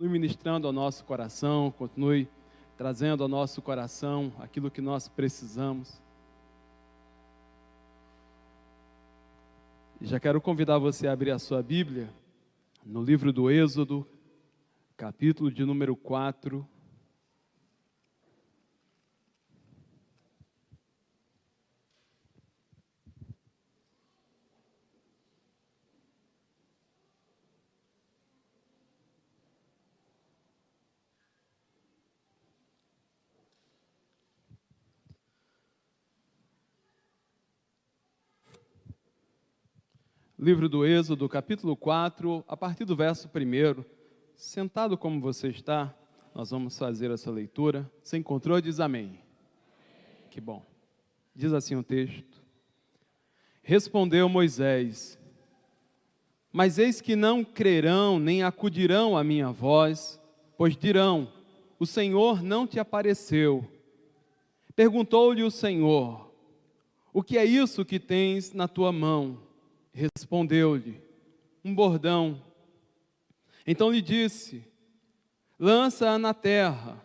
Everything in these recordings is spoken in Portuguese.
Continue ministrando ao nosso coração, continue trazendo ao nosso coração aquilo que nós precisamos. E já quero convidar você a abrir a sua Bíblia no livro do Êxodo, capítulo de número 4. Livro do Êxodo, capítulo 4, a partir do verso 1. Sentado como você está, nós vamos fazer essa leitura. Você encontrou? Diz amém. Que bom. Diz assim o texto. Respondeu Moisés: Mas eis que não crerão, nem acudirão à minha voz, pois dirão, o Senhor não te apareceu. Perguntou-lhe o Senhor, o que é isso que tens na tua mão? Respondeu-lhe, um bordão. Então lhe disse, lança-a na terra.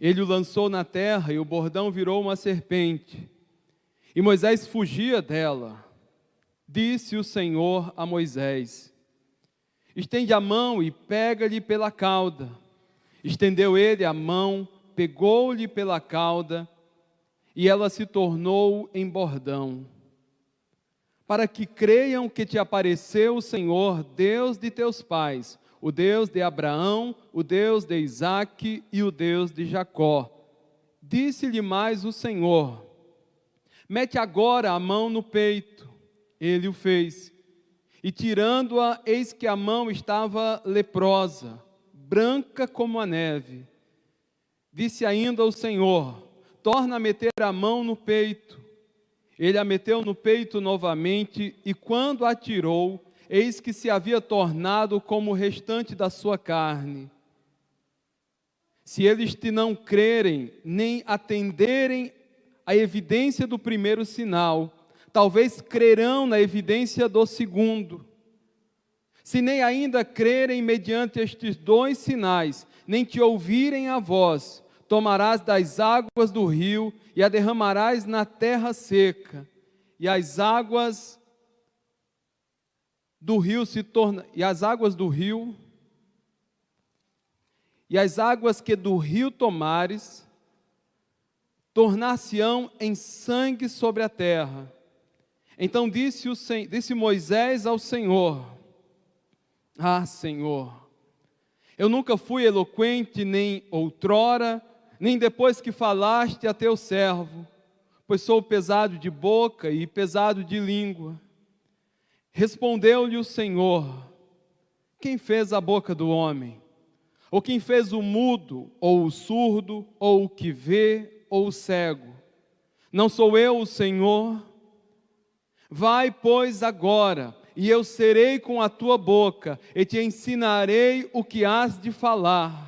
Ele o lançou na terra e o bordão virou uma serpente. E Moisés fugia dela. Disse o Senhor a Moisés, estende a mão e pega-lhe pela cauda. Estendeu ele a mão, pegou-lhe pela cauda, e ela se tornou em bordão. Para que creiam que te apareceu o Senhor, Deus de teus pais, o Deus de Abraão, o Deus de Isaque e o Deus de Jacó. Disse-lhe mais o Senhor, mete agora a mão no peito. Ele o fez, e tirando-a, eis que a mão estava leprosa, branca como a neve. Disse ainda o Senhor, torna a meter a mão no peito. Ele a meteu no peito novamente, e quando a tirou, eis que se havia tornado como o restante da sua carne. Se eles te não crerem, nem atenderem à evidência do primeiro sinal, talvez crerão na evidência do segundo. Se nem ainda crerem mediante estes dois sinais, nem te ouvirem a voz, tomarás das águas do rio e a derramarás na terra seca, e as águas do rio as águas que do rio tomares, tornar-se-ão em sangue sobre a terra. Então disse Moisés ao Senhor, Senhor, eu nunca fui eloquente, nem outrora, nem depois que falaste a teu servo, pois sou pesado de boca e pesado de língua. Respondeu-lhe o Senhor, quem fez a boca do homem? Ou quem fez o mudo, ou o surdo, ou o que vê, ou o cego? Não sou eu o Senhor? Vai, pois, agora, e eu serei com a tua boca, e te ensinarei o que hás de falar.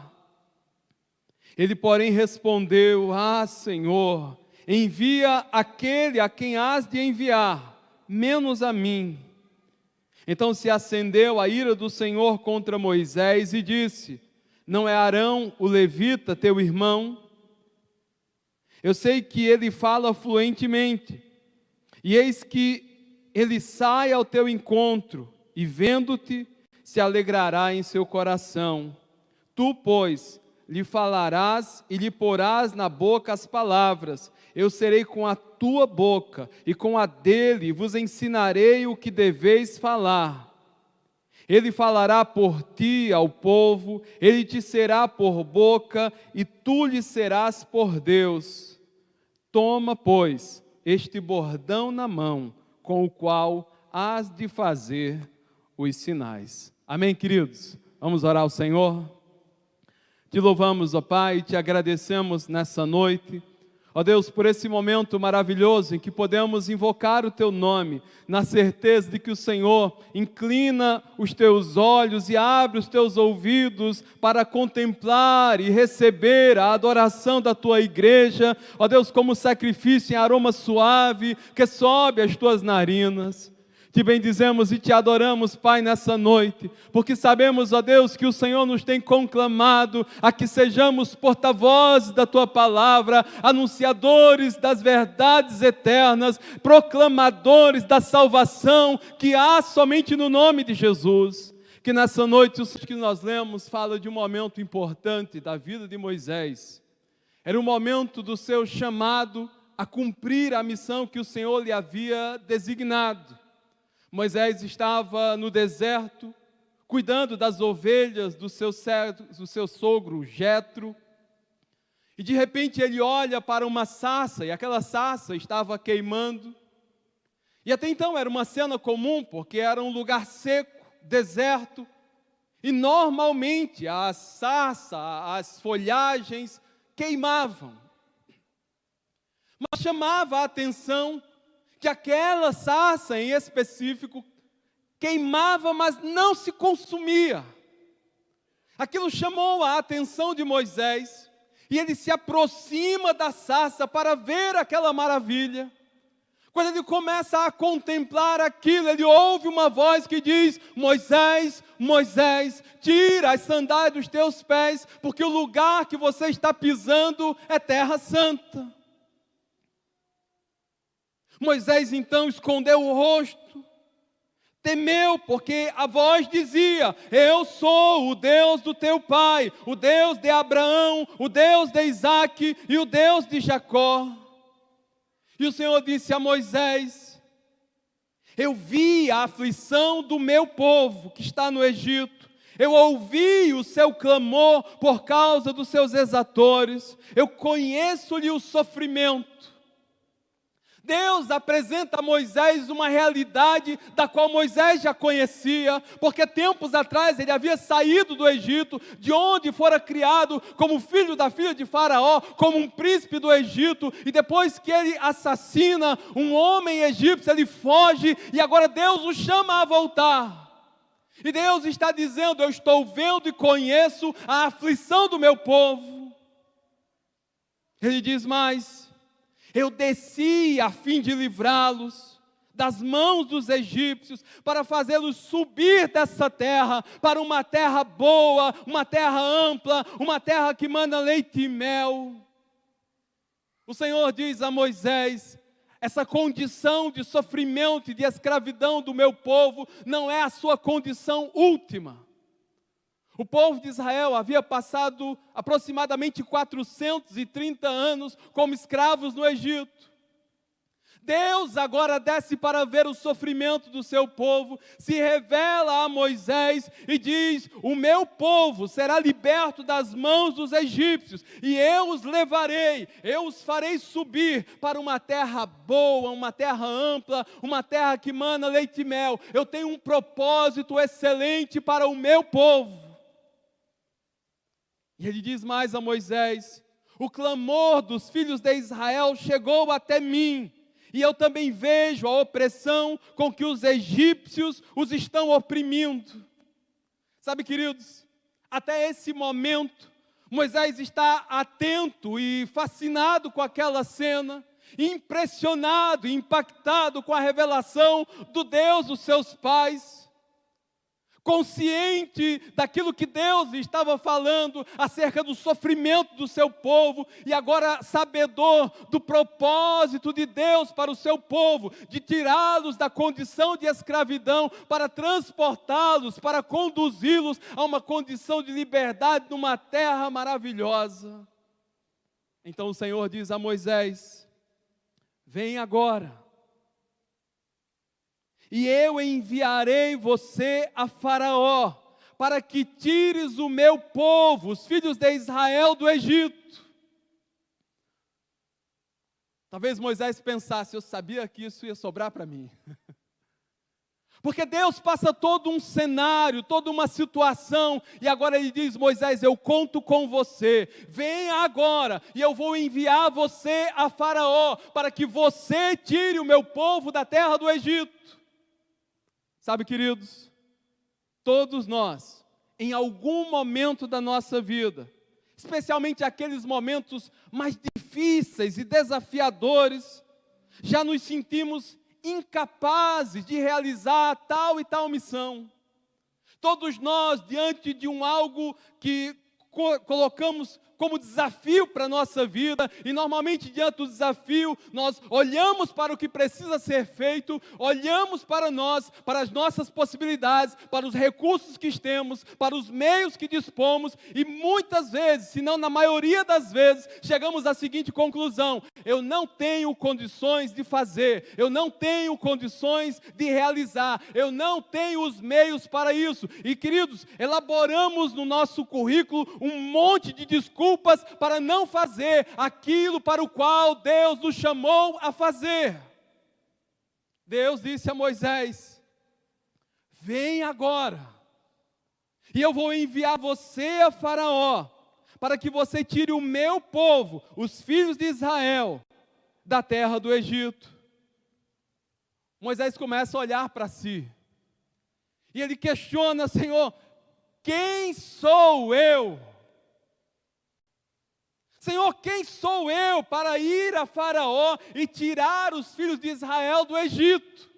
Ele, porém, respondeu, Senhor, envia aquele a quem hás de enviar, menos a mim. Então se acendeu a ira do Senhor contra Moisés e disse, não é Arão, o levita, teu irmão? Eu sei que ele fala fluentemente, e eis que ele sai ao teu encontro, e vendo-te, se alegrará em seu coração. Tu, pois, lhe falarás e lhe porás na boca as palavras. Eu serei com a tua boca e com a dele vos ensinarei o que deveis falar. Ele falará por ti ao povo, ele te será por boca e tu lhe serás por Deus. Toma, pois, este bordão na mão, com o qual hás de fazer os sinais. Amém, queridos? Vamos orar ao Senhor? Te louvamos, ó Pai, e te agradecemos nessa noite, ó Deus, por esse momento maravilhoso em que podemos invocar o Teu nome, na certeza de que o Senhor inclina os Teus olhos e abre os Teus ouvidos para contemplar e receber a adoração da Tua igreja, ó Deus, como sacrifício em aroma suave que sobe às Tuas narinas. Te bendizemos e te adoramos, Pai, nessa noite, porque sabemos, ó Deus, que o Senhor nos tem conclamado a que sejamos porta-vozes da Tua palavra, anunciadores das verdades eternas, proclamadores da salvação que há somente no nome de Jesus. Que nessa noite, os que nós lemos, fala de um momento importante da vida de Moisés. Era o momento do seu chamado a cumprir a missão que o Senhor lhe havia designado. Moisés estava no deserto, cuidando das ovelhas do seu sogro Jetro, e de repente ele olha para uma sarça, e aquela sarça estava queimando, e até então era uma cena comum, porque era um lugar seco, deserto, e normalmente a sarça, as folhagens queimavam, mas chamava a atenção que aquela sarça em específico queimava, mas não se consumia. Aquilo chamou a atenção de Moisés, e ele se aproxima da sarça para ver aquela maravilha. Quando ele começa a contemplar aquilo, ele ouve uma voz que diz: Moisés, Moisés, tira as sandálias dos teus pés, porque o lugar que você está pisando é terra santa. Moisés então escondeu o rosto, temeu, porque a voz dizia: eu sou o Deus do teu pai, o Deus de Abraão, o Deus de Isaque e o Deus de Jacó. E o Senhor disse a Moisés: eu vi a aflição do meu povo que está no Egito, eu ouvi o seu clamor por causa dos seus exatores, eu conheço-lhe o sofrimento. Deus apresenta a Moisés uma realidade da qual Moisés já conhecia, porque tempos atrás ele havia saído do Egito, de onde fora criado como filho da filha de Faraó, como um príncipe do Egito, e depois que ele assassina um homem egípcio, ele foge, e agora Deus o chama a voltar. E Deus está dizendo: eu estou vendo e conheço a aflição do meu povo. Ele diz mais: eu desci a fim de livrá-los das mãos dos egípcios, para fazê-los subir dessa terra, para uma terra boa, uma terra ampla, uma terra que mana leite e mel. O Senhor diz a Moisés: essa condição de sofrimento e de escravidão do meu povo não é a sua condição última. O povo de Israel havia passado aproximadamente 430 anos como escravos no Egito. Deus agora desce para ver o sofrimento do seu povo, se revela a Moisés e diz: o meu povo será liberto das mãos dos egípcios, e eu os levarei, eu os farei subir para uma terra boa, uma terra ampla, uma terra que mana leite e mel. Eu tenho um propósito excelente para o meu povo. E ele diz mais a Moisés: o clamor dos filhos de Israel chegou até mim, e eu também vejo a opressão com que os egípcios os estão oprimindo. Sabe, queridos, até esse momento, Moisés está atento e fascinado com aquela cena, impressionado e impactado com a revelação do Deus dos seus pais, consciente daquilo que Deus estava falando acerca do sofrimento do seu povo, e agora sabedor do propósito de Deus para o seu povo, de tirá-los da condição de escravidão, para transportá-los, para conduzi-los a uma condição de liberdade numa terra maravilhosa. Então o Senhor diz a Moisés: vem agora, e eu enviarei você a Faraó, para que tires o meu povo, os filhos de Israel, do Egito. Talvez Moisés pensasse: eu sabia que isso ia sobrar para mim. Porque Deus passa todo um cenário, toda uma situação, e agora Ele diz: Moisés, eu conto com você, venha agora, e eu vou enviar você a Faraó, para que você tire o meu povo da terra do Egito. Sabe, queridos, todos nós, em algum momento da nossa vida, especialmente aqueles momentos mais difíceis e desafiadores, já nos sentimos incapazes de realizar tal e tal missão. Todos nós, diante de algo que colocamos como desafio para a nossa vida, e normalmente diante do desafio, nós olhamos para o que precisa ser feito, olhamos para nós, para as nossas possibilidades, para os recursos que temos, para os meios que dispomos, e muitas vezes, se não na maioria das vezes, chegamos à seguinte conclusão: eu não tenho condições de fazer, eu não tenho condições de realizar, eu não tenho os meios para isso. E queridos, elaboramos no nosso currículo um monte de desculpas para não fazer aquilo para o qual Deus nos chamou a fazer. Deus disse a Moisés: vem agora, e eu vou enviar você a Faraó, para que você tire o meu povo, os filhos de Israel, da terra do Egito. Moisés começa a olhar para si, e ele questiona: Senhor, quem sou eu? Senhor, quem sou eu para ir a Faraó e tirar os filhos de Israel do Egito?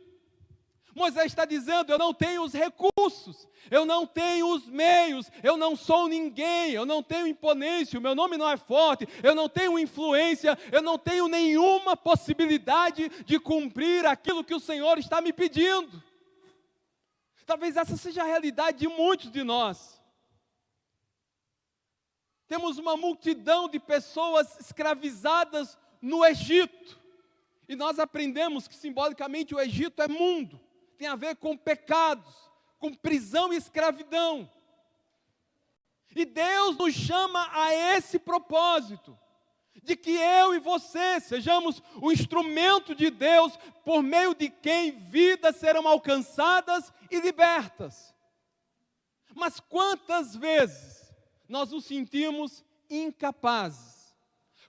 Moisés está dizendo: eu não tenho os recursos, eu não tenho os meios, eu não sou ninguém, eu não tenho imponência, o meu nome não é forte, eu não tenho influência, eu não tenho nenhuma possibilidade de cumprir aquilo que o Senhor está me pedindo. Talvez essa seja a realidade de muitos de nós. Temos uma multidão de pessoas escravizadas no Egito. E nós aprendemos que simbolicamente o Egito é mundo. Tem a ver com pecados, com prisão e escravidão. E Deus nos chama a esse propósito, de que eu e você sejamos o instrumento de Deus, por meio de quem vidas serão alcançadas e libertas. Mas quantas vezes nós nos sentimos incapazes?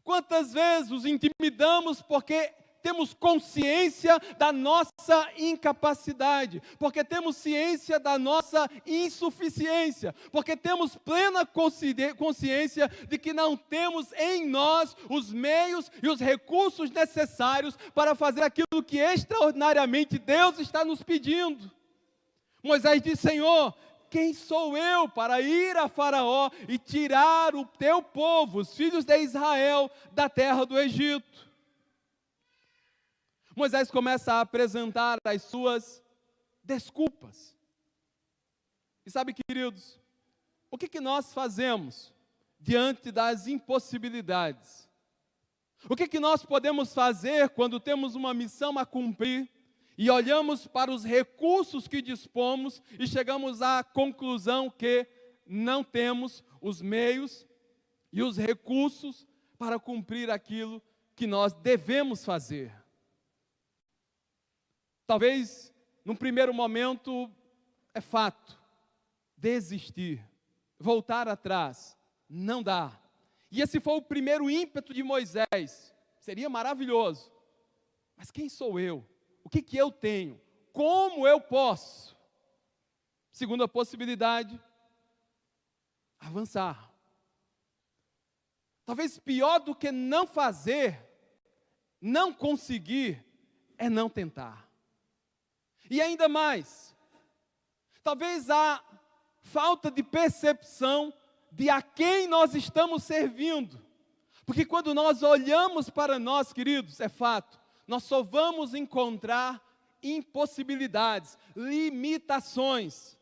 Quantas vezes nos intimidamos porque temos consciência da nossa incapacidade, porque temos ciência da nossa insuficiência, porque temos plena consciência de que não temos em nós os meios e os recursos necessários para fazer aquilo que extraordinariamente Deus está nos pedindo. Moisés diz: Senhor, quem sou eu para ir a Faraó e tirar o teu povo, os filhos de Israel, da terra do Egito? Moisés começa a apresentar as suas desculpas. E sabe, queridos, o que nós fazemos diante das impossibilidades? O que nós podemos fazer quando temos uma missão a cumprir e olhamos para os recursos que dispomos e chegamos à conclusão que não temos os meios e os recursos para cumprir aquilo que nós devemos fazer? Talvez, num primeiro momento, é fato, desistir, voltar atrás, não dá. E esse foi o primeiro ímpeto de Moisés. Seria maravilhoso. Mas quem sou eu? O que eu tenho? Como eu posso? Segunda possibilidade, avançar. Talvez pior do que não fazer, não conseguir, é não tentar. E ainda mais, talvez a falta de percepção de a quem nós estamos servindo. Porque quando nós olhamos para nós, queridos, é fato, nós só vamos encontrar impossibilidades, limitações.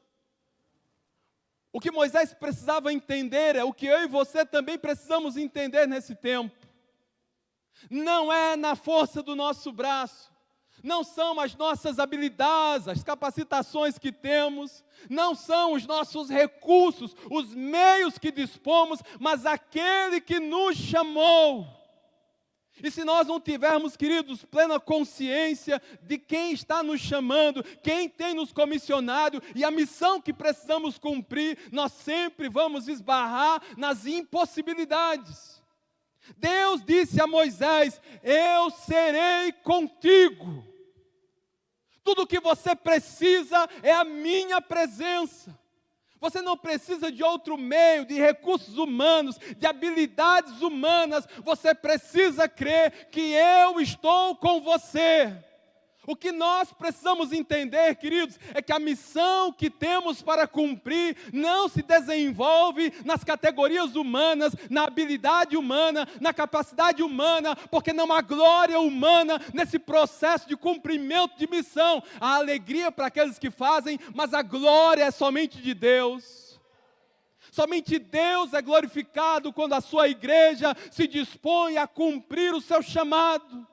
O que Moisés precisava entender é o que eu e você também precisamos entender nesse tempo. Não é na força do nosso braço, não são as nossas habilidades, as capacitações que temos, não são os nossos recursos, os meios que dispomos, mas aquele que nos chamou. E se nós não tivermos, queridos, plena consciência de quem está nos chamando, quem tem nos comissionado e a missão que precisamos cumprir, nós sempre vamos esbarrar nas impossibilidades. Deus disse a Moisés: eu serei contigo. Tudo o que você precisa é a minha presença. Você não precisa de outro meio, de recursos humanos, de habilidades humanas. Você precisa crer que eu estou com você. O que nós precisamos entender, queridos, é que a missão que temos para cumprir não se desenvolve nas categorias humanas, na habilidade humana, na capacidade humana, porque não há glória humana nesse processo de cumprimento de missão. Há alegria para aqueles que fazem, mas a glória é somente de Deus. Somente Deus é glorificado quando a sua igreja se dispõe a cumprir o seu chamado.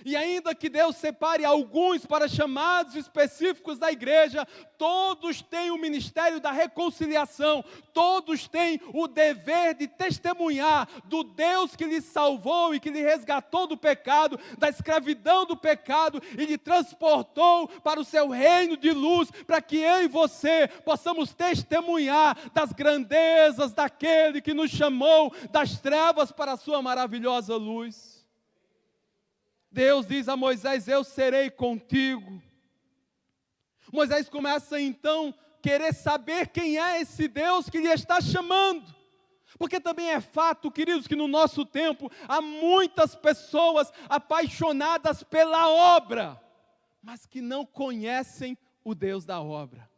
E ainda que Deus separe alguns para chamados específicos da igreja, todos têm o ministério da reconciliação, todos têm o dever de testemunhar do Deus que lhes salvou e que lhe resgatou do pecado, da escravidão do pecado e lhe transportou para o seu reino de luz, para que eu e você possamos testemunhar das grandezas daquele que nos chamou das trevas para a sua maravilhosa luz. Deus diz a Moisés: eu serei contigo. Moisés começa então a querer saber quem é esse Deus que lhe está chamando. Porque também é fato, queridos, que no nosso tempo há muitas pessoas apaixonadas pela obra, mas que não conhecem o Deus da obra.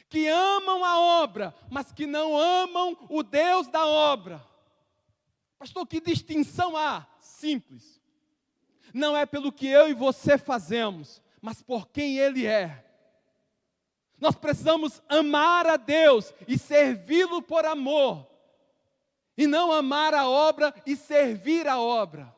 Que amam a obra, mas que não amam o Deus da obra. Pastor, que distinção há? Simples. Não é pelo que eu e você fazemos, mas por quem Ele é. Nós precisamos amar a Deus e servi-lo por amor, e não amar a obra e servir a obra.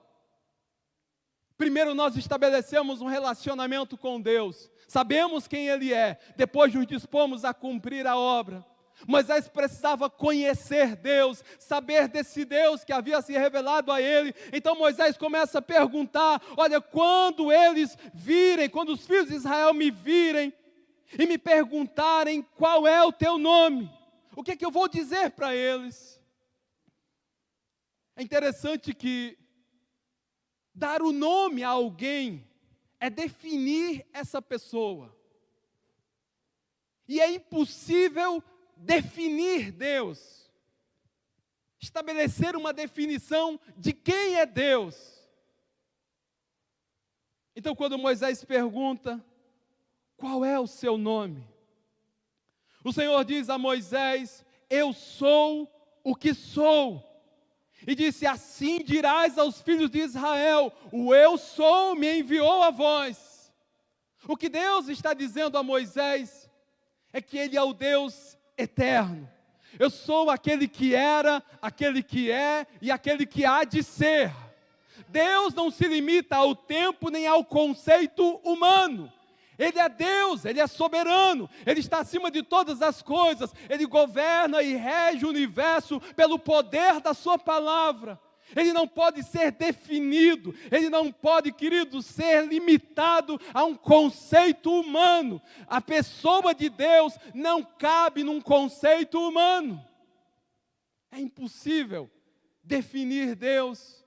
Primeiro nós estabelecemos um relacionamento com Deus, sabemos quem Ele é, depois nos dispomos a cumprir a obra. Moisés precisava conhecer Deus, saber desse Deus que havia se revelado a ele. Então Moisés começa a perguntar: olha, quando os filhos de Israel me virem e me perguntarem qual é o teu nome, o que é que eu vou dizer para eles? É interessante que dar o nome a alguém é definir essa pessoa. E é impossível definir Deus, estabelecer uma definição de quem é Deus. Então, quando Moisés pergunta: qual é o seu nome? O Senhor diz a Moisés: eu sou o que sou. E disse: assim dirás aos filhos de Israel: o eu sou me enviou a vós. O que Deus está dizendo a Moisés é que Ele é o Deus eterno. Eu sou aquele que era, aquele que é e aquele que há de ser. Deus não se limita ao tempo nem ao conceito humano. Ele é Deus, Ele é soberano, Ele está acima de todas as coisas, Ele governa e rege o universo pelo poder da sua palavra. Ele não pode ser definido, ele não pode, querido, ser limitado a um conceito humano. A pessoa de Deus não cabe num conceito humano. É impossível definir Deus.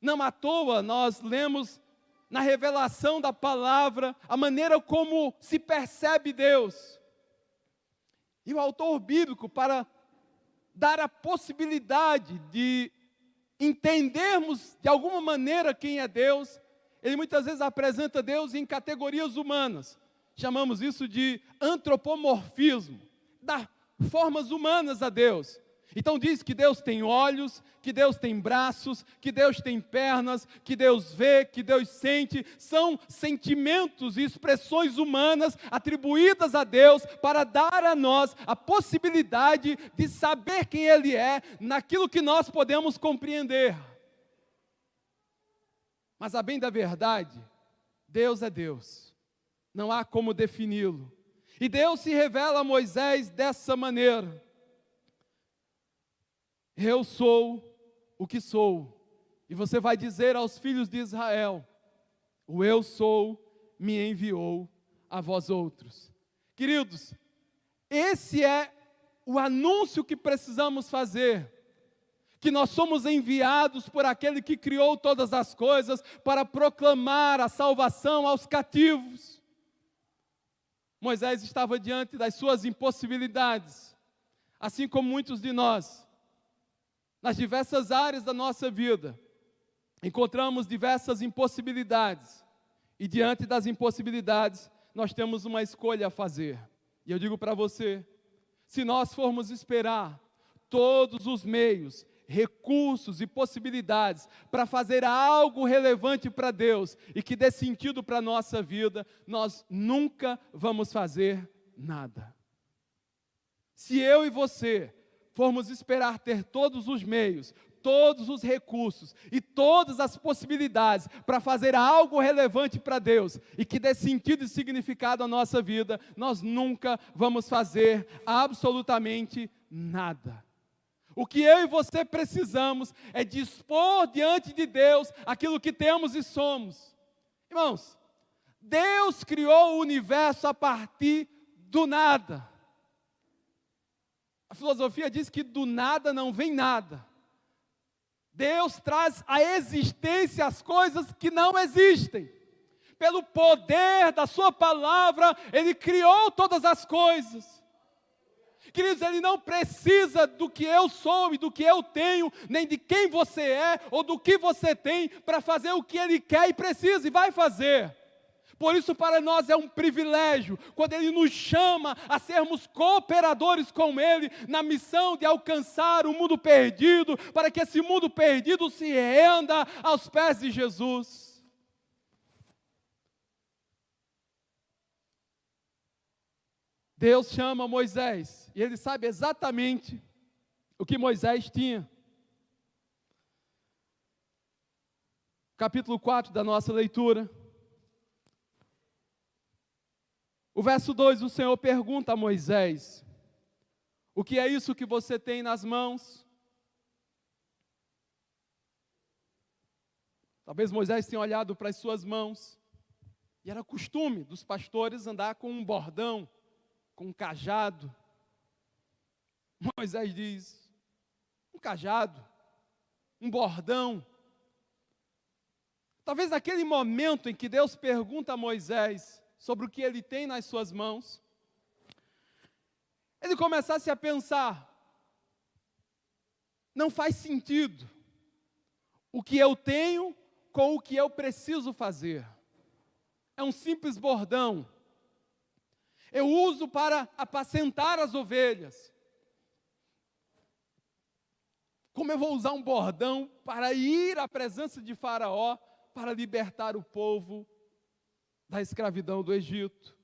Não à toa nós lemos na revelação da palavra a maneira como se percebe Deus. E o autor bíblico, para dar a possibilidade de entendermos de alguma maneira quem é Deus, ele muitas vezes apresenta Deus em categorias humanas. Chamamos isso de antropomorfismo, dar formas humanas a Deus. Então diz que Deus tem olhos, que Deus tem braços, que Deus tem pernas, que Deus vê, que Deus sente. São sentimentos e expressões humanas atribuídas a Deus para dar a nós a possibilidade de saber quem Ele é naquilo que nós podemos compreender. Mas a bem da verdade, Deus é Deus. Não há como defini-lo. E Deus se revela a Moisés dessa maneira: eu sou o que sou. E você vai dizer aos filhos de Israel: o eu sou me enviou a vós outros. Queridos, esse é o anúncio que precisamos fazer, que nós somos enviados por aquele que criou todas as coisas para proclamar a salvação aos cativos. Moisés estava diante das suas impossibilidades, assim como muitos de nós. Nas diversas áreas da nossa vida, encontramos diversas impossibilidades. E diante das impossibilidades, nós temos uma escolha a fazer. E eu digo para você, se nós formos esperar todos os meios, recursos e possibilidades para fazer algo relevante para Deus e que dê sentido para a nossa vida, nós nunca vamos fazer nada. Se eu e você formos esperar ter todos os meios, todos os recursos e todas as possibilidades para fazer algo relevante para Deus e que dê sentido e significado à nossa vida, nós nunca vamos fazer absolutamente nada. O que eu e você precisamos é dispor diante de Deus aquilo que temos e somos. Irmãos, Deus criou o universo a partir do nada. A filosofia diz que do nada não vem nada. Deus traz à existência as coisas que não existem. Pelo poder da sua palavra, Ele criou todas as coisas. Queridos, Ele não precisa do que eu sou e do que eu tenho, nem de quem você é ou do que você tem, para fazer o que Ele quer e precisa e vai fazer. Por isso, para nós é um privilégio, quando Ele nos chama a sermos cooperadores com Ele, na missão de alcançar o mundo perdido, para que esse mundo perdido se renda aos pés de Jesus. Deus chama Moisés, e Ele sabe exatamente o que Moisés tinha. Capítulo 4 da nossa leitura. O verso 2, o Senhor pergunta a Moisés: o que é isso que você tem nas mãos? Talvez Moisés tenha olhado para as suas mãos, e era costume dos pastores andar com um bordão, com um cajado. Moisés diz: um cajado, um bordão. Talvez naquele momento em que Deus pergunta a Moisés sobre o que ele tem nas suas mãos, ele começasse a pensar: não faz sentido o que eu tenho com o que eu preciso fazer. É um simples bordão. Eu uso para apacentar as ovelhas. Como eu vou usar um bordão para ir à presença de Faraó para libertar o povo da escravidão do Egito?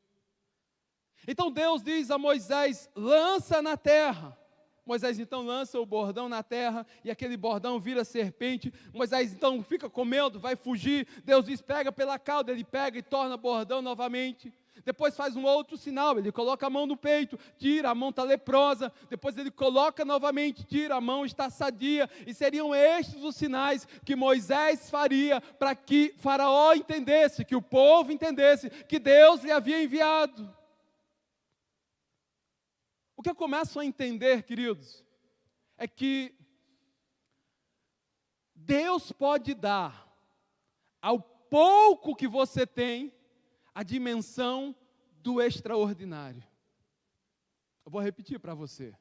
Então Deus diz a Moisés: lança na terra. Moisés então lança o bordão na terra, e aquele bordão vira serpente. Moisés então fica com medo, vai fugir. Deus diz: pega pela cauda. Ele pega e torna bordão novamente. Depois faz um outro sinal, ele coloca a mão no peito, tira, a mão está leprosa. Depois ele coloca novamente, tira, a mão está sadia. E seriam estes os sinais que Moisés faria para que Faraó entendesse, que o povo entendesse que Deus lhe havia enviado. O que eu começo a entender, queridos, é que Deus pode dar ao pouco que você tem a dimensão do extraordinário. Eu vou repetir para você.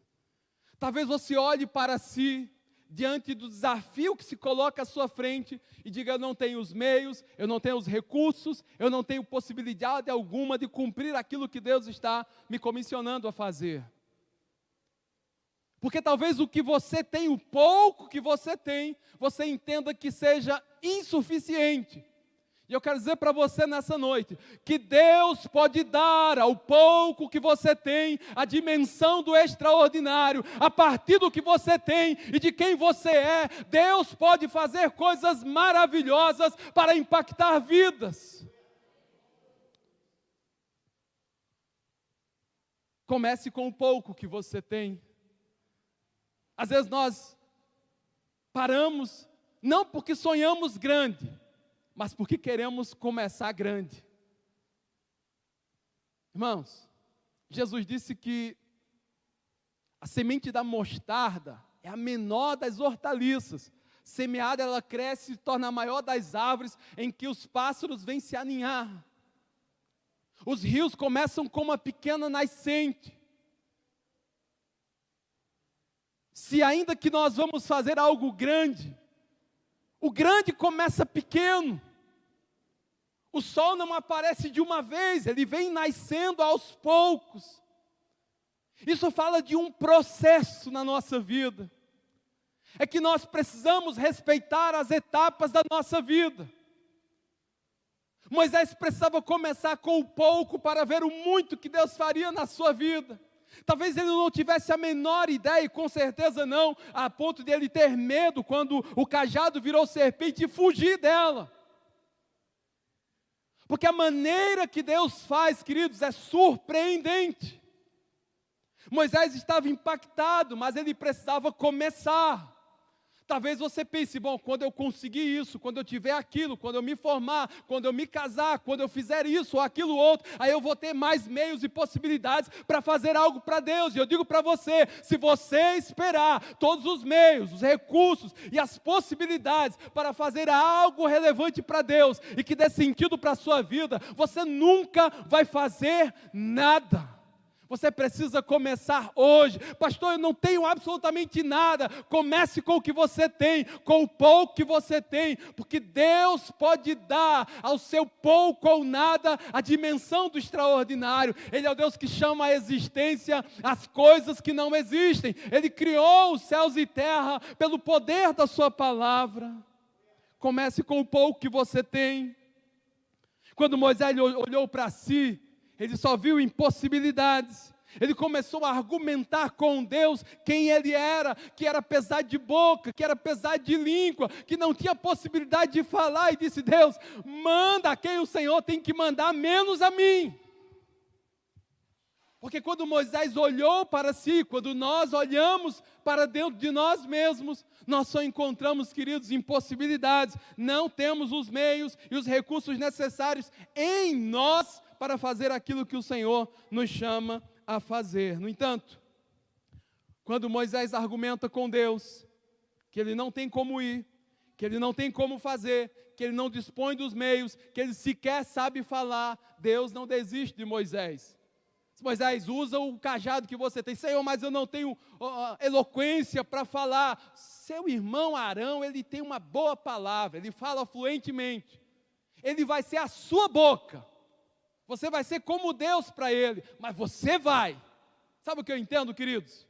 Talvez você olhe para si, diante do desafio que se coloca à sua frente, e diga: eu não tenho os meios, eu não tenho os recursos, eu não tenho possibilidade alguma de cumprir aquilo que Deus está me comissionando a fazer. Porque talvez o que você tem, o pouco que você tem, você entenda que seja insuficiente. E eu quero dizer para você nessa noite, que Deus pode dar ao pouco que você tem, a dimensão do extraordinário. A partir do que você tem e de quem você é, Deus pode fazer coisas maravilhosas para impactar vidas. Comece com o pouco que você tem. Às vezes nós paramos, não porque sonhamos grande, mas porque queremos começar grande. Irmãos, Jesus disse que a semente da mostarda é a menor das hortaliças. Semeada, ela cresce e se torna a maior das árvores, em que os pássaros vêm se aninhar. Os rios começam com uma pequena nascente. Se ainda que nós vamos fazer algo grande, o grande começa pequeno. O sol não aparece de uma vez, ele vem nascendo aos poucos. Isso fala de um processo na nossa vida. É que nós precisamos respeitar as etapas da nossa vida. Moisés precisava começar com o pouco para ver o muito que Deus faria na sua vida. Talvez ele não tivesse a menor ideia, e com certeza não, a ponto de ele ter medo quando o cajado virou serpente e fugir dela. Porque a maneira que Deus faz, queridos, é surpreendente. Moisés estava impactado, mas ele precisava começar. Talvez você pense, bom, quando eu conseguir isso, quando eu tiver aquilo, quando eu me formar, quando eu me casar, quando eu fizer isso ou aquilo outro, aí eu vou ter mais meios e possibilidades para fazer algo para Deus. E eu digo para você, se você esperar todos os meios, os recursos e as possibilidades para fazer algo relevante para Deus e que dê sentido para a sua vida, você nunca vai fazer nada. Você precisa começar hoje. Pastor, eu não tenho absolutamente nada. Comece com o que você tem, com o pouco que você tem, porque Deus pode dar ao seu pouco ou nada a dimensão do extraordinário. Ele é o Deus que chama à existência as coisas que não existem. Ele criou os céus e terra pelo poder da sua palavra. Comece com o pouco que você tem. Quando Moisés olhou para si, ele só viu impossibilidades. Ele começou a argumentar com Deus quem ele era, que era pesado de boca, que era pesado de língua, que não tinha possibilidade de falar, e disse: Deus, manda a quem o Senhor tem que mandar, menos a mim. Porque quando Moisés olhou para si, quando nós olhamos para dentro de nós mesmos, nós só encontramos, queridos, impossibilidades. Não temos os meios e os recursos necessários em nós para fazer aquilo que o Senhor nos chama a fazer. No entanto, quando Moisés argumenta com Deus, que ele não tem como ir, que ele não tem como fazer, que ele não dispõe dos meios, que ele sequer sabe falar, Deus não desiste de Moisés. Moisés, usa o cajado que você tem. Senhor, mas eu não tenho eloquência para falar. Seu irmão Arão, ele tem uma boa palavra, ele fala fluentemente. Ele vai ser a sua boca. Você vai ser como Deus para ele, mas você vai. Sabe o que eu entendo, queridos?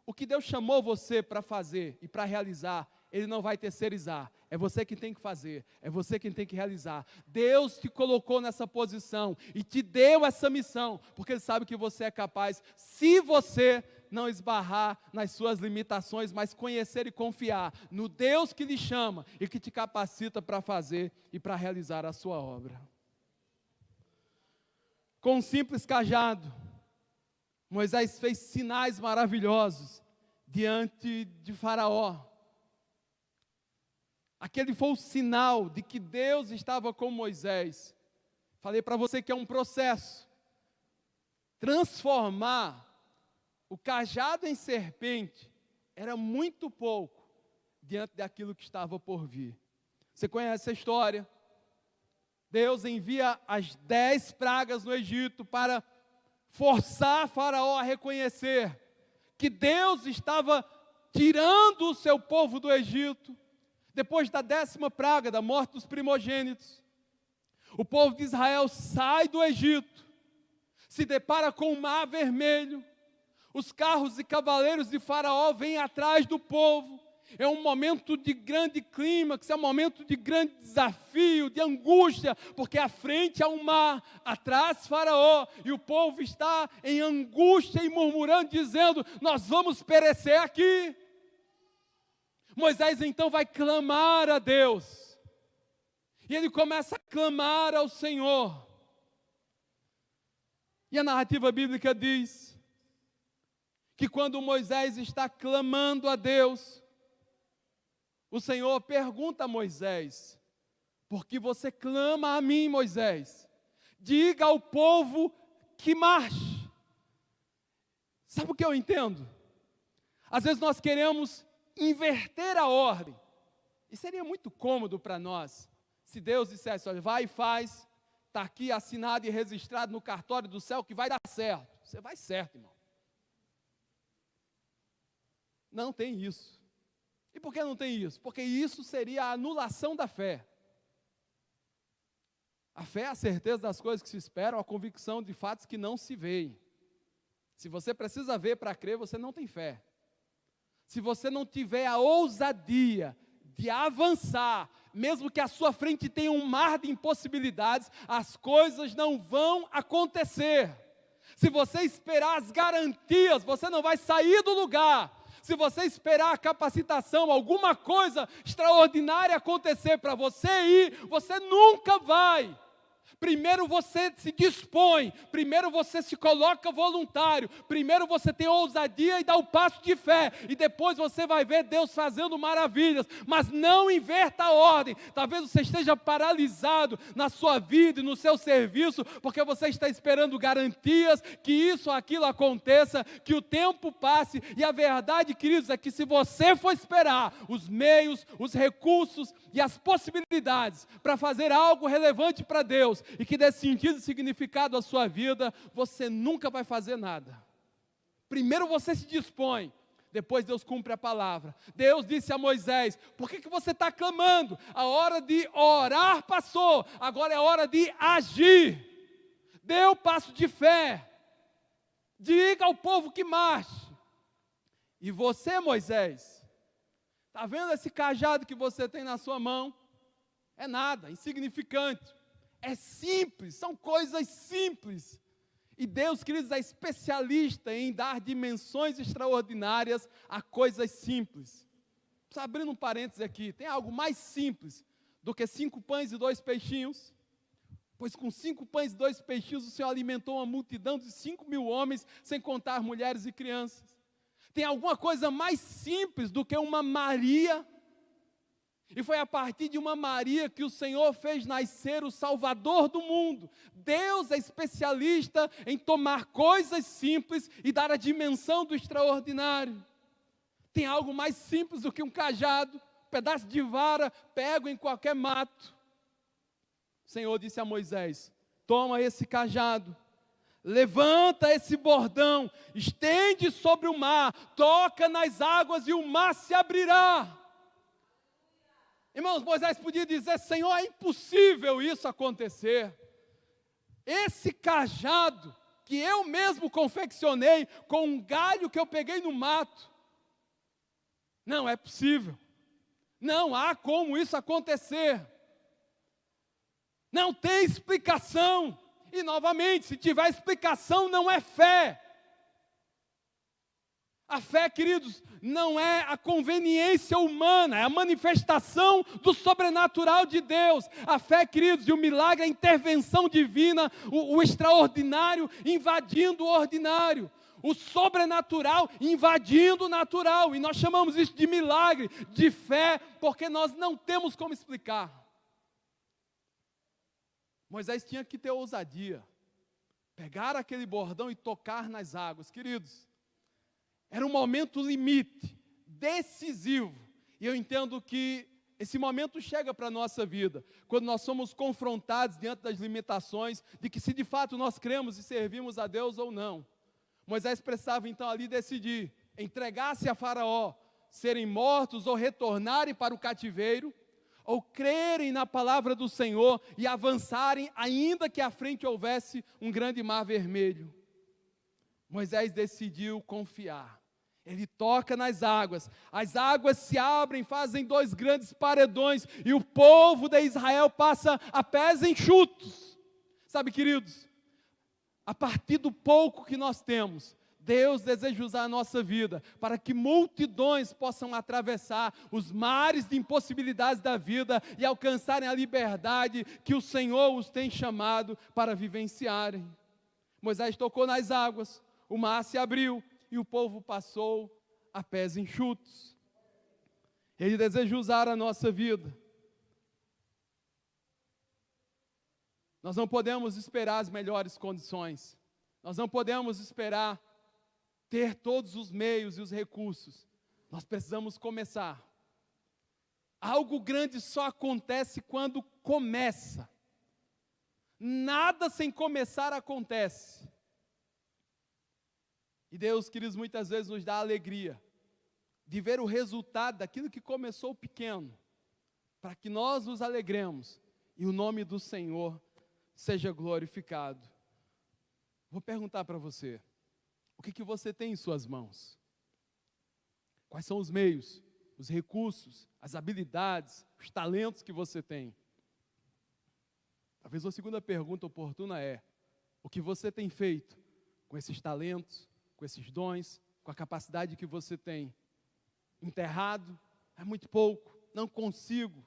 O que Deus chamou você para fazer e para realizar, Ele não vai terceirizar. É você que tem que fazer, é você quem tem que realizar. Deus te colocou nessa posição e te deu essa missão, porque Ele sabe que você é capaz, se você não esbarrar nas suas limitações, mas conhecer e confiar no Deus que lhe chama e que te capacita para fazer e para realizar a sua obra. Com um simples cajado, Moisés fez sinais maravilhosos diante de Faraó. Aquele foi o sinal de que Deus estava com Moisés. Falei para você que é um processo. Transformar o cajado em serpente era muito pouco diante daquilo que estava por vir. Você conhece a história? Deus envia as 10 pragas no Egito para forçar Faraó a reconhecer que Deus estava tirando o seu povo do Egito. Depois da 10ª praga, da morte dos primogênitos, o povo de Israel sai do Egito, se depara com o mar vermelho, os carros e cavaleiros de Faraó vêm atrás do povo. É um momento de grande clímax, é um momento de grande desafio, de angústia, porque à frente há um mar, atrás Faraó, e o povo está em angústia e murmurando, dizendo: nós vamos perecer aqui. Moisés então vai clamar a Deus, e ele começa a clamar ao Senhor, e a narrativa bíblica diz que quando Moisés está clamando a Deus, o Senhor pergunta a Moisés: por que você clama a mim, Moisés? Diga ao povo que marche. Sabe o que eu entendo? Às vezes nós queremos inverter a ordem, e seria muito cômodo para nós, se Deus dissesse: olha, vai e faz, está aqui assinado e registrado no cartório do céu que vai dar certo. Você vai certo, irmão. Não tem isso. E por que não tem isso? Porque isso seria a anulação da fé. A fé é a certeza das coisas que se esperam, a convicção de fatos que não se veem. Se você precisa ver para crer, você não tem fé. Se você não tiver a ousadia de avançar, mesmo que à sua frente tenha um mar de impossibilidades, as coisas não vão acontecer. Se você esperar as garantias, você não vai sair do lugar. Se você esperar a capacitação, alguma coisa extraordinária acontecer para você ir, você nunca vai. Primeiro você se dispõe, primeiro você se coloca voluntário, primeiro você tem ousadia e dá o passo de fé, e depois você vai ver Deus fazendo maravilhas, mas não inverta a ordem. Talvez você esteja paralisado na sua vida e no seu serviço, porque você está esperando garantias que isso ou aquilo aconteça, que o tempo passe, e a verdade, queridos, é que se você for esperar os meios, os recursos e as possibilidades para fazer algo relevante para Deus, e que dê sentido e significado à sua vida, você nunca vai fazer nada. Primeiro você se dispõe, depois Deus cumpre a palavra. Deus disse a Moisés: por que você está clamando? A hora de orar passou, agora é a hora de agir. Dê o passo de fé, diga ao povo que marche. E você, Moisés, está vendo esse cajado que você tem na sua mão? É nada, insignificante. É simples, são coisas simples. E Deus, queridos, é especialista em dar dimensões extraordinárias a coisas simples. Só abrindo um parênteses aqui, tem algo mais simples do que 5 pães e 2 peixinhos? Pois com 5 pães e 2 peixinhos o Senhor alimentou uma multidão de 5.000 homens, sem contar mulheres e crianças. Tem alguma coisa mais simples do que uma Maria? E foi a partir de uma Maria que o Senhor fez nascer o Salvador do mundo. Deus é especialista em tomar coisas simples e dar a dimensão do extraordinário. Tem algo mais simples do que um cajado, um pedaço de vara pego em qualquer mato. O Senhor disse a Moisés: toma esse cajado, levanta esse bordão, estende sobre o mar, toca nas águas e o mar se abrirá. Irmãos, Moisés podia dizer: Senhor, é impossível isso acontecer. Esse cajado que eu mesmo confeccionei com um galho que eu peguei no mato, não é possível. Não há como isso acontecer. Não tem explicação. E novamente, se tiver explicação, não é fé. A fé, queridos, não é a conveniência humana, é a manifestação do sobrenatural de Deus. A fé, queridos, e o milagre é a intervenção divina, o extraordinário invadindo o ordinário, o sobrenatural invadindo o natural. E nós chamamos isso de milagre, de fé, porque nós não temos como explicar. Moisés tinha que ter ousadia, pegar aquele bordão e tocar nas águas. Queridos, era um momento limite, decisivo. E eu entendo que esse momento chega para a nossa vida, quando nós somos confrontados diante das limitações, de que se de fato nós cremos e servimos a Deus ou não. Moisés precisava então ali decidir, entregar-se a Faraó, serem mortos ou retornarem para o cativeiro, ou crerem na palavra do Senhor e avançarem, ainda que à frente houvesse um grande mar vermelho. Moisés decidiu confiar. Ele toca nas águas, as águas se abrem, fazem 2 grandes paredões, e o povo de Israel passa a pés enxutos. Sabe, queridos, a partir do pouco que nós temos, Deus deseja usar a nossa vida para que multidões possam atravessar os mares de impossibilidades da vida e alcançarem a liberdade que o Senhor os tem chamado para vivenciarem. Moisés tocou nas águas, o mar se abriu e o povo passou a pés enxutos. Ele deseja usar a nossa vida. Nós não podemos esperar as melhores condições. Nós não podemos esperar ter todos os meios e os recursos. Nós precisamos começar. Algo grande só acontece quando começa. Nada sem começar acontece. E Deus, queridos, muitas vezes nos dá a alegria de ver o resultado daquilo que começou pequeno, para que nós nos alegremos e o nome do Senhor seja glorificado. Vou perguntar para você, o que você tem em suas mãos? Quais são os meios, os recursos, as habilidades, os talentos que você tem? Talvez a segunda pergunta oportuna é, o que você tem feito com esses talentos, com esses dons, com a capacidade que você tem? Enterrado? É muito pouco, não consigo.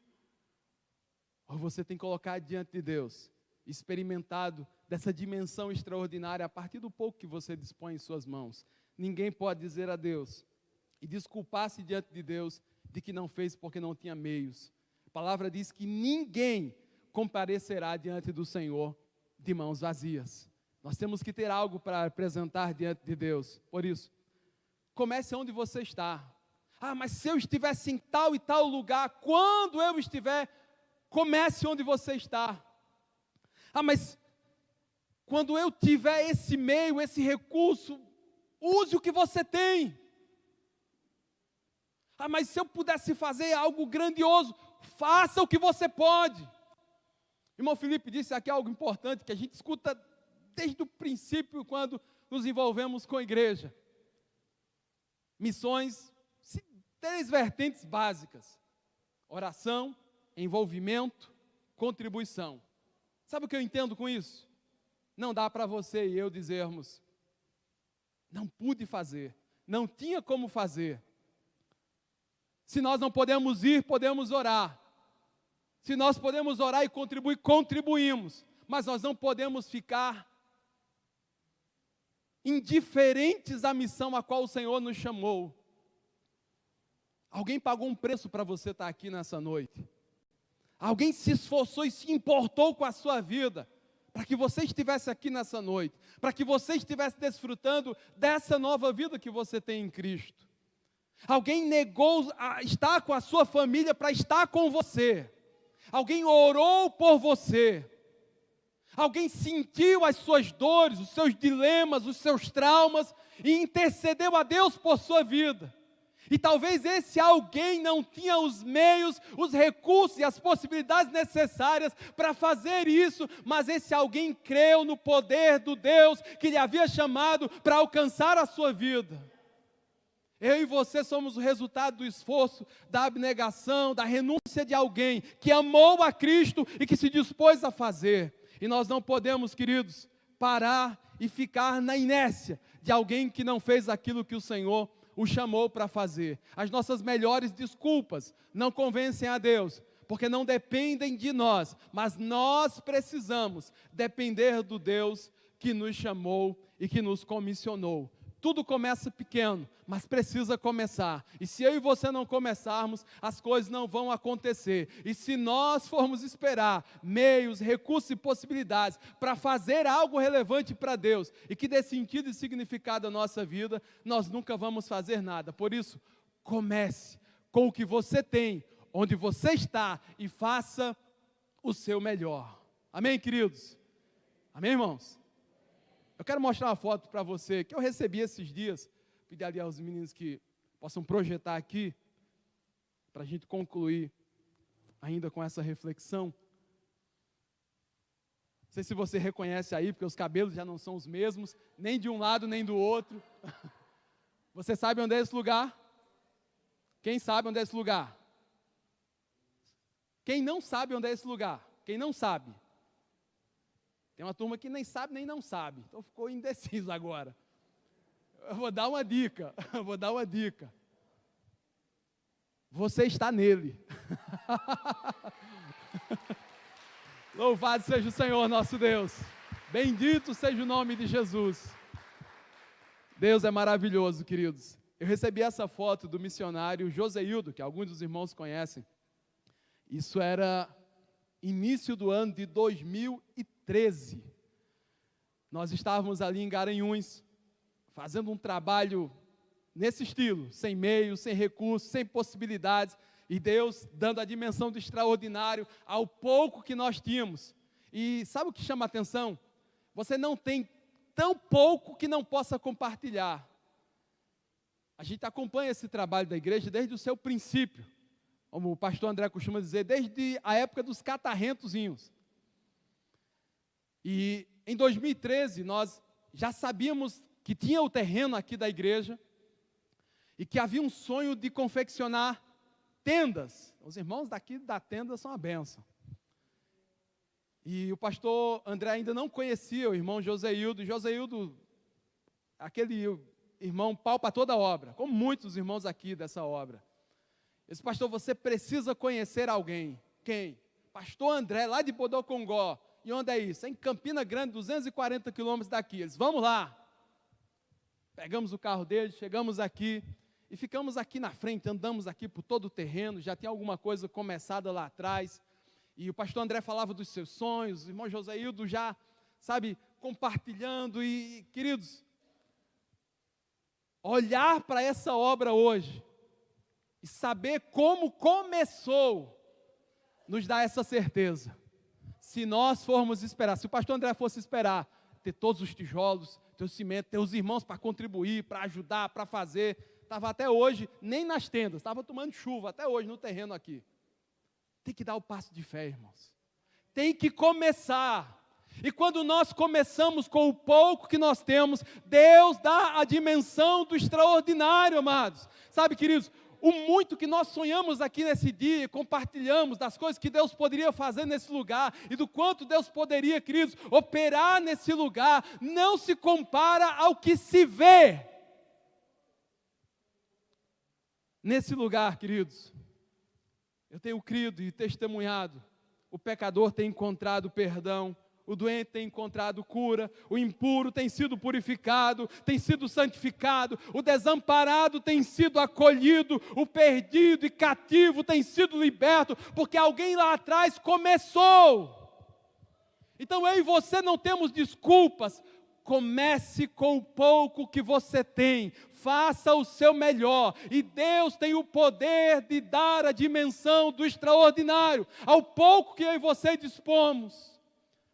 Ou você tem colocado diante de Deus, experimentado dessa dimensão extraordinária a partir do pouco que você dispõe em suas mãos? Ninguém pode dizer a Deus e desculpar-se diante de Deus de que não fez porque não tinha meios. A palavra diz que ninguém comparecerá diante do Senhor de mãos vazias. Nós temos que ter algo para apresentar diante de Deus. Por isso, comece onde você está. Mas se eu estivesse em tal e tal lugar, quando eu estiver, comece onde você está. Mas quando eu tiver esse meio, esse recurso, use o que você tem. Mas se eu pudesse fazer algo grandioso, faça o que você pode. Irmão Felipe disse aqui algo importante, que a gente escuta desde o princípio, quando nos envolvemos com a igreja. Missões, 3 vertentes básicas: oração, envolvimento, contribuição. Sabe o que eu entendo com isso? Não dá para você e eu dizermos, não pude fazer, não tinha como fazer. Se nós não podemos ir, podemos orar. Se nós podemos orar e contribuir, contribuímos. Mas nós não podemos ficar indiferentes à missão a qual o Senhor nos chamou. Alguém pagou um preço para você estar aqui nessa noite. Alguém se esforçou e se importou com a sua vida, para que você estivesse aqui nessa noite, para que você estivesse desfrutando dessa nova vida que você tem em Cristo. Alguém negou estar com a sua família para estar com você. Alguém orou por você. Alguém sentiu as suas dores, os seus dilemas, os seus traumas e intercedeu a Deus por sua vida. E talvez esse alguém não tinha os meios, os recursos e as possibilidades necessárias para fazer isso, mas esse alguém creu no poder do Deus que lhe havia chamado para alcançar a sua vida. Eu e você somos o resultado do esforço, da abnegação, da renúncia de alguém que amou a Cristo e que se dispôs a fazer. E nós não podemos, queridos, parar e ficar na inércia de alguém que não fez aquilo que o Senhor o chamou para fazer. As nossas melhores desculpas não convencem a Deus, porque não dependem de nós, mas nós precisamos depender do Deus que nos chamou e que nos comissionou. Tudo começa pequeno, mas precisa começar. E se eu e você não começarmos, as coisas não vão acontecer. E se nós formos esperar meios, recursos e possibilidades para fazer algo relevante para Deus e que dê sentido e significado à nossa vida, nós nunca vamos fazer nada. Por isso, comece com o que você tem, onde você está, e faça o seu melhor. Amém, queridos? Amém, irmãos? Eu quero mostrar uma foto para você, que eu recebi esses dias. Pedir ali aos meninos que possam projetar aqui, para a gente concluir ainda com essa reflexão. Não sei se você reconhece aí, porque os cabelos já não são os mesmos, nem de um lado nem do outro. Você sabe onde é esse lugar? Quem sabe onde é esse lugar? Quem não sabe onde é esse lugar? Quem não sabe? Tem uma turma que nem sabe nem não sabe, então ficou indeciso agora. Eu vou dar uma dica, Você está nele. Louvado seja o Senhor nosso Deus. Bendito seja o nome de Jesus. Deus é maravilhoso, queridos. Eu recebi essa foto do missionário Joseildo, que alguns dos irmãos conhecem. Isso era início do ano de 2013. Nós estávamos ali em Garanhuns, fazendo um trabalho nesse estilo, sem meios, sem recursos, sem possibilidades, e Deus dando a dimensão do extraordinário ao pouco que nós tínhamos. E sabe o que chama a atenção? Você não tem tão pouco que não possa compartilhar. A gente acompanha esse trabalho da igreja desde o seu princípio, como o pastor André costuma dizer, desde a época dos catarrentozinhos. E em 2013 nós já sabíamos que tinha o terreno aqui da igreja e que havia um sonho de confeccionar tendas. Os irmãos daqui da tenda são uma bênção. E o pastor André ainda não conhecia o irmão Joseildo. Joseildo, aquele irmão pau para toda a obra, como muitos irmãos aqui dessa obra. Esse pastor, você precisa conhecer alguém. Quem? Pastor André, lá de Bodocongó. E onde é isso? É em Campina Grande, 240 quilômetros daqui. Eles, vamos lá. Pegamos o carro deles, chegamos aqui e ficamos aqui na frente, andamos aqui por todo o terreno, já tem alguma coisa começada lá atrás. E o pastor André falava dos seus sonhos, o irmão Joseildo já, sabe, compartilhando. E, queridos, olhar para essa obra hoje e saber como começou, nos dá essa certeza. Se nós formos esperar, se o pastor André fosse esperar, ter todos os tijolos, ter o cimento, ter os irmãos para contribuir, para ajudar, para fazer, estava até hoje, nem nas tendas, estava tomando chuva até hoje no terreno aqui. Tem que dar o passo de fé, irmãos. Tem que começar. E quando nós começamos com o pouco que nós temos, Deus dá a dimensão do extraordinário, amados. Sabe, queridos, o muito que nós sonhamos aqui nesse dia, compartilhamos das coisas que Deus poderia fazer nesse lugar, e do quanto Deus poderia, queridos, operar nesse lugar, não se compara ao que se vê nesse lugar, queridos. Eu tenho crido e testemunhado, o pecador tem encontrado perdão, o doente tem encontrado cura, o impuro tem sido purificado, tem sido santificado, o desamparado tem sido acolhido, o perdido e cativo tem sido liberto, porque alguém lá atrás começou. Então eu e você não temos desculpas. Comece com o pouco que você tem, faça o seu melhor, e Deus tem o poder de dar a dimensão do extraordinário ao pouco que eu e você dispomos.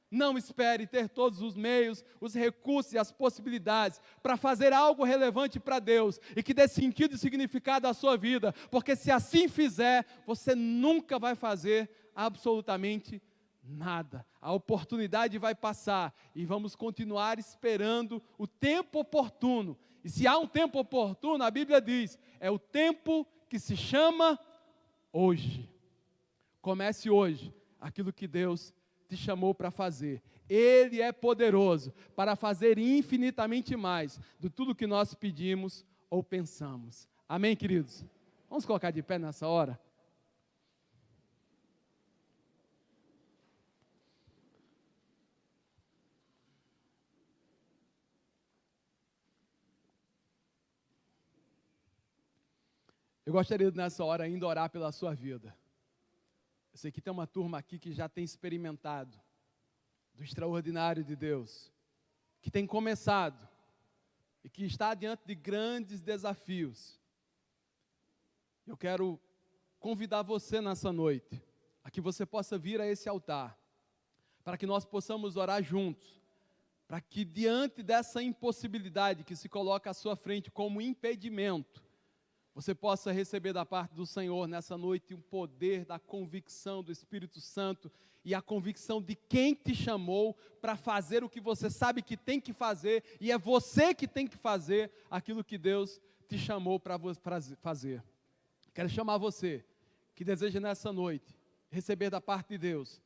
Não espere ter todos os meios, os recursos e as possibilidades para fazer algo relevante para Deus e que dê sentido e significado à sua vida, porque se assim fizer, você nunca vai fazer absolutamente nada. A oportunidade vai passar e vamos continuar esperando o tempo oportuno. E se há um tempo oportuno, a Bíblia diz, é o tempo que se chama hoje. Comece hoje aquilo que Deus te chamou para fazer. Ele é poderoso para fazer infinitamente mais do tudo que nós pedimos ou pensamos. Amém, queridos? Vamos colocar de pé nessa hora? Eu gostaria nessa hora ainda orar pela sua vida. Eu sei que tem uma turma aqui que já tem experimentado do extraordinário de Deus, que tem começado e que está diante de grandes desafios. Eu quero convidar você nessa noite, a que você possa vir a esse altar, para que nós possamos orar juntos, para que diante dessa impossibilidade que se coloca à sua frente como impedimento, você possa receber da parte do Senhor nessa noite o poder da convicção do Espírito Santo e a convicção de quem te chamou para fazer o que você sabe que tem que fazer, e é você que tem que fazer aquilo que Deus te chamou para fazer. Quero chamar você que deseja nessa noite receber da parte de Deus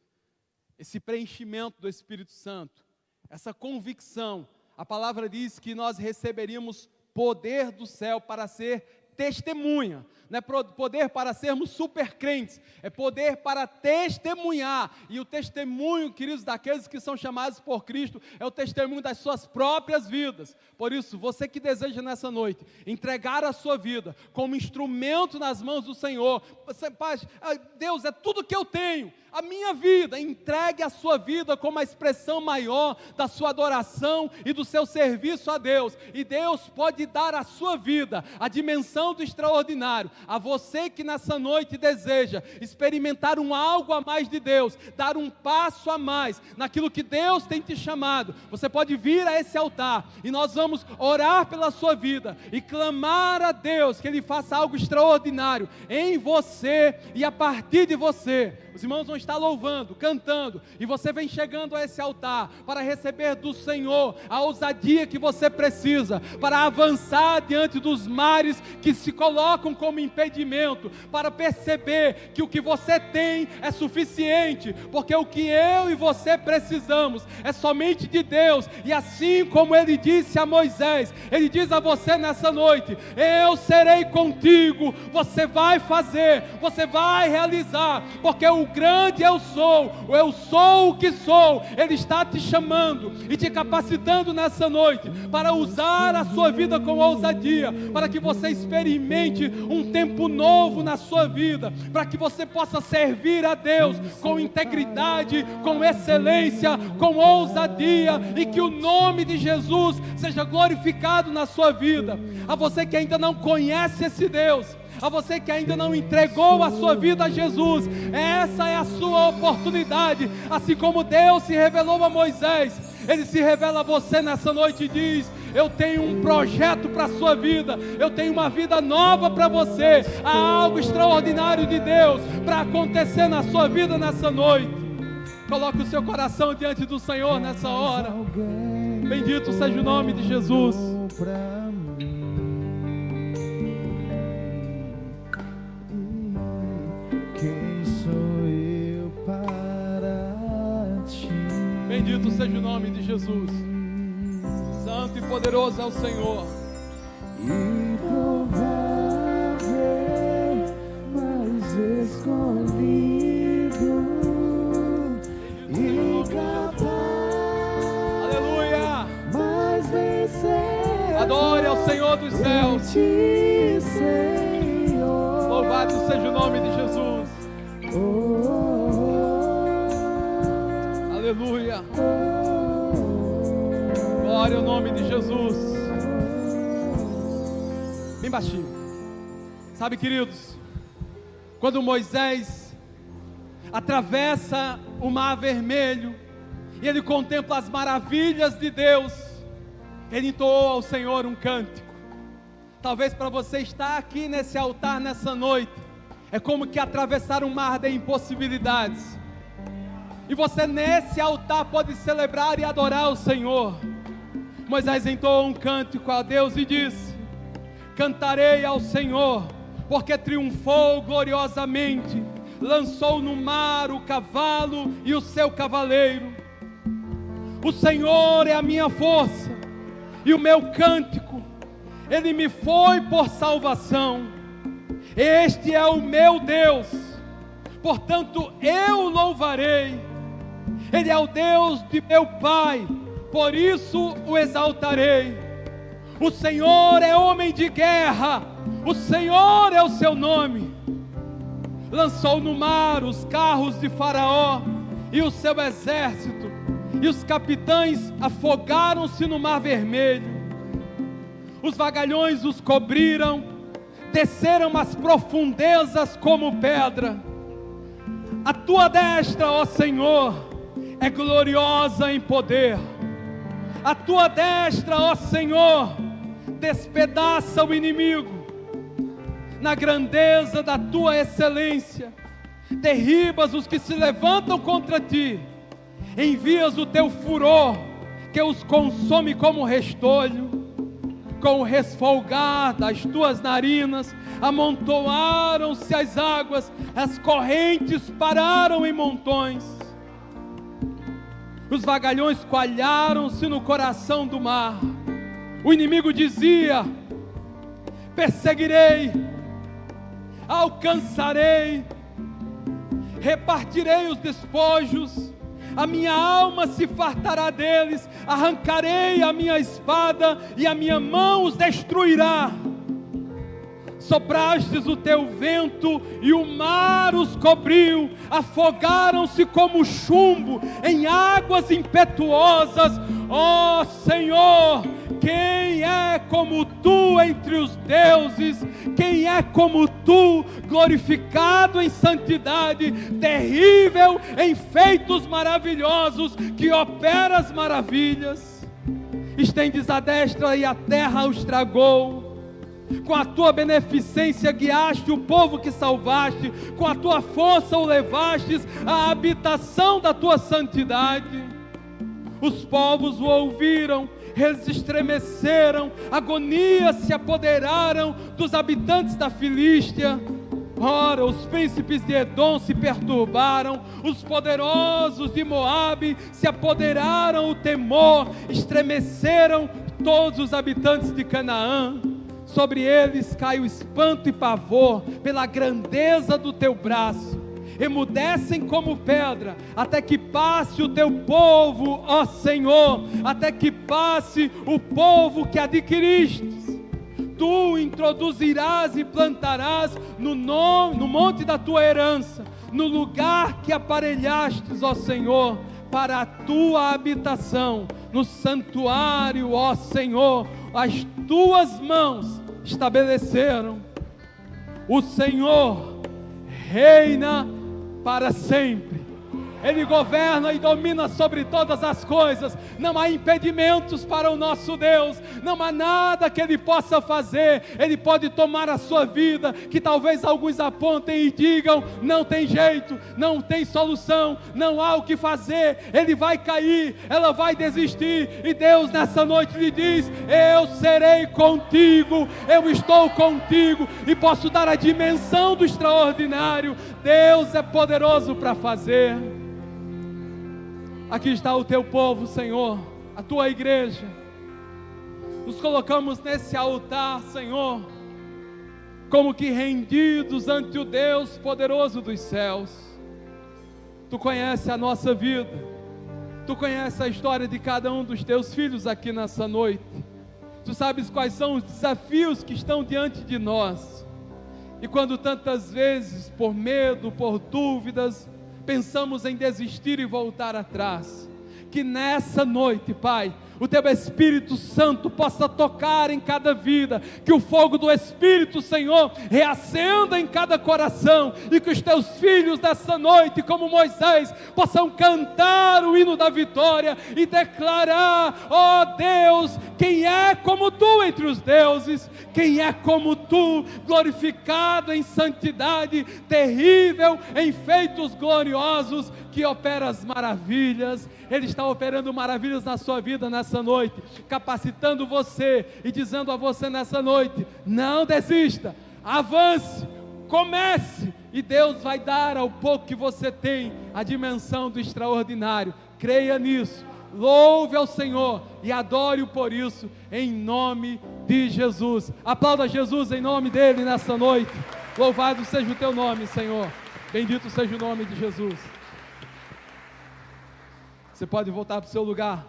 esse preenchimento do Espírito Santo, essa convicção. A palavra diz que nós receberíamos poder do céu para ser testemunha, não é poder para sermos super crentes, é poder para testemunhar, e o testemunho, queridos, daqueles que são chamados por Cristo, é o testemunho das suas próprias vidas. Por isso, você que deseja nessa noite, entregar a sua vida, como instrumento nas mãos do Senhor, você, Pai, Deus, é tudo que eu tenho, a minha vida, entregue a sua vida como a expressão maior da sua adoração e do seu serviço a Deus, e Deus pode dar à sua vida a dimensão do extraordinário. A você que nessa noite deseja experimentar um algo a mais de Deus, dar um passo a mais naquilo que Deus tem te chamado, você pode vir a esse altar e nós vamos orar pela sua vida e clamar a Deus que Ele faça algo extraordinário em você e a partir de você. Os irmãos vão estar louvando, cantando, e você vem chegando a esse altar para receber do Senhor a ousadia que você precisa para avançar diante dos mares que se colocam como impedimento, para perceber que o que você tem é suficiente, porque o que eu e você precisamos é somente de Deus. E assim como Ele disse a Moisés, Ele diz a você nessa noite: eu serei contigo, você vai fazer, você vai realizar, porque o grande eu sou o que sou. Ele está te chamando e te capacitando nessa noite para usar a sua vida com ousadia, para que você experimente um tempo novo na sua vida, para que você possa servir a Deus com integridade, com excelência, com ousadia, e que o nome de Jesus seja glorificado na sua vida. A você que ainda não conhece esse Deus, a você que ainda não entregou a sua vida a Jesus, essa é a sua oportunidade. Assim como Deus se revelou a Moisés, Ele se revela a você nessa noite e diz: eu tenho um projeto para a sua vida, eu tenho uma vida nova para você. Há algo extraordinário de Deus para acontecer na sua vida nessa noite. Coloque o seu coração diante do Senhor nessa hora. Bendito seja o nome de Jesus. Bendito seja o nome de Jesus. Santo e poderoso é o Senhor. Improvável, mas escolhido, incapaz, aleluia, mas vencer. Adore ao Senhor dos céus. Ti, Senhor. Louvado seja o nome de Jesus. Aleluia. Glória ao nome de Jesus. Bem baixinho. Sabe, queridos, quando Moisés atravessa o mar vermelho e ele contempla as maravilhas de Deus, ele entoou ao Senhor um cântico. Talvez para você estar aqui nesse altar nessa noite é como que atravessar um mar de impossibilidades. E você nesse altar pode celebrar e adorar o Senhor. Moisés entoou um cântico a Deus e disse: cantarei ao Senhor, porque triunfou gloriosamente, lançou no mar o cavalo e o seu cavaleiro. O Senhor é a minha força e o meu cântico, Ele me foi por salvação. Este é o meu Deus, portanto eu louvarei. Ele é o Deus de meu Pai, por isso o exaltarei. O Senhor é homem de guerra, o Senhor é o seu nome. Lançou no mar os carros de Faraó e o seu exército, e os capitães afogaram-se no mar vermelho. Os vagalhões os cobriram, desceram as profundezas como pedra. A tua destra, ó Senhor, é gloriosa em poder. A tua destra, ó Senhor, despedaça o inimigo. Na grandeza da tua excelência, derribas os que se levantam contra ti. Envias o teu furor, que os consome como restolho. Com o resfolgar das tuas narinas, amontoaram-se as águas, as correntes pararam em montões. Os vagalhões coalharam-se no coração do mar. O inimigo dizia: perseguirei, alcançarei, repartirei os despojos, a minha alma se fartará deles, arrancarei a minha espada e a minha mão os destruirá. Soprastes o teu vento e o mar os cobriu, afogaram-se como chumbo em águas impetuosas. Ó Senhor, quem é como tu entre os deuses? Quem é como tu, glorificado em santidade, terrível em feitos maravilhosos, que operas maravilhas? Estendes a destra e a terra os tragou. Com a tua beneficência guiaste o povo que salvaste, com a tua força o levastes à habitação da tua santidade. Os povos o ouviram, eles estremeceram, agonias se apoderaram dos habitantes da Filístia. Ora, os príncipes de Edom se perturbaram, os poderosos de Moabe se apoderaram o temor, estremeceram todos os habitantes de Canaã. Sobre eles cai o espanto e pavor pela grandeza do teu braço. Emudecem como pedra, até que passe o teu povo, ó Senhor, até que passe o povo que adquiriste. Tu introduzirás e plantarás no monte da tua herança, no lugar que aparelhastes, ó Senhor, para a tua habitação, no santuário, ó Senhor, as tuas mãos estabeleceram. O Senhor reina para sempre. Ele governa e domina sobre todas as coisas. Não há impedimentos para o nosso Deus. Não há nada que Ele possa fazer. Ele pode tomar a sua vida, que talvez alguns apontem e digam: não tem jeito, não tem solução, não há o que fazer. Ele vai cair, ela vai desistir. E Deus nessa noite lhe diz: eu serei contigo, eu estou contigo e posso dar a dimensão do extraordinário. Deus é poderoso para fazer. Aqui está o teu povo, Senhor, a tua igreja. Nos colocamos nesse altar, Senhor, como que rendidos ante o Deus poderoso dos céus. Tu conheces a nossa vida, Tu conheces a história de cada um dos teus filhos aqui nessa noite. Tu sabes quais são os desafios que estão diante de nós. E quando tantas vezes, por medo, por dúvidas, pensamos em desistir e voltar atrás, que nessa noite, Pai, o Teu Espírito Santo possa tocar em cada vida, que o fogo do Espírito, Senhor, reacenda em cada coração, e que os Teus filhos nessa noite, como Moisés, possam cantar o hino da vitória e declarar: ó Deus, quem é como Tu entre os deuses? Quem é como Tu, glorificado em santidade, terrível em feitos gloriosos, que opera as maravilhas? Ele está operando maravilhas na sua vida nessa noite, capacitando você e dizendo a você nessa noite: não desista, avance, comece, e Deus vai dar ao pouco que você tem a dimensão do extraordinário. Creia nisso, louve ao Senhor e adore-o por isso, em nome de Jesus. Aplauda Jesus em nome dele nessa noite. Louvado seja o teu nome, Senhor, bendito seja o nome de Jesus. Você pode voltar para o seu lugar.